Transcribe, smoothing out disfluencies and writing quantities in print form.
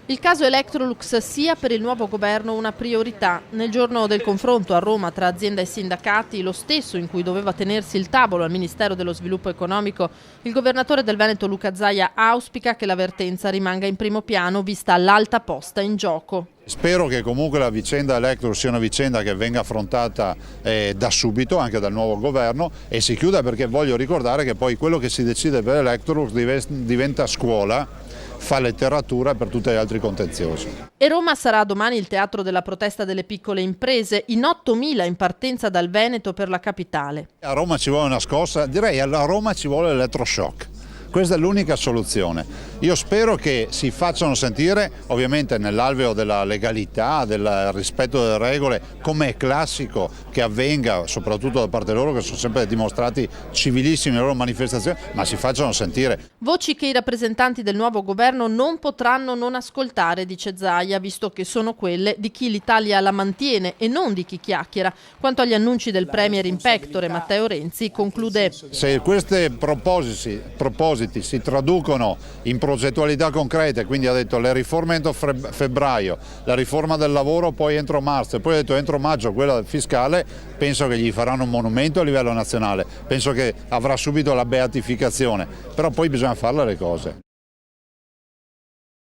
Il caso Electrolux sia per il nuovo governo una priorità. Nel giorno del confronto a Roma tra azienda e sindacati, lo stesso in cui doveva tenersi il tavolo al Ministero dello Sviluppo Economico, il governatore del Veneto Luca Zaia auspica che la vertenza rimanga in primo piano vista l'alta posta in gioco. Spero che comunque la vicenda Electrolux sia una vicenda che venga affrontata da subito anche dal nuovo governo e si chiuda, perché voglio ricordare che poi quello che si decide per Electrolux diventa scuola, fa letteratura per tutti gli altri contenziosi. E Roma sarà domani il teatro della protesta delle piccole imprese, in 8.000 in partenza dal Veneto per la capitale. A Roma ci vuole una scossa, direi a Roma ci vuole l'elettroshock. Questa è l'unica soluzione. Io spero che si facciano sentire, ovviamente nell'alveo della legalità, del rispetto delle regole, come è classico che avvenga, soprattutto da parte loro che sono sempre dimostrati civilissimi nelle loro manifestazioni, ma si facciano sentire. Voci che i rappresentanti del nuovo governo non potranno non ascoltare, dice Zaia, visto che sono quelle di chi l'Italia la mantiene e non di chi chiacchiera. Quanto agli annunci del premier in pectore Matteo Renzi, conclude: se questi propositi si traducono in progettualità concrete, quindi ha detto le riforme entro febbraio, la riforma del lavoro poi entro marzo e poi ha detto entro maggio quella fiscale, penso che gli faranno un monumento a livello nazionale, penso che avrà subito la beatificazione, però poi bisogna farle le cose.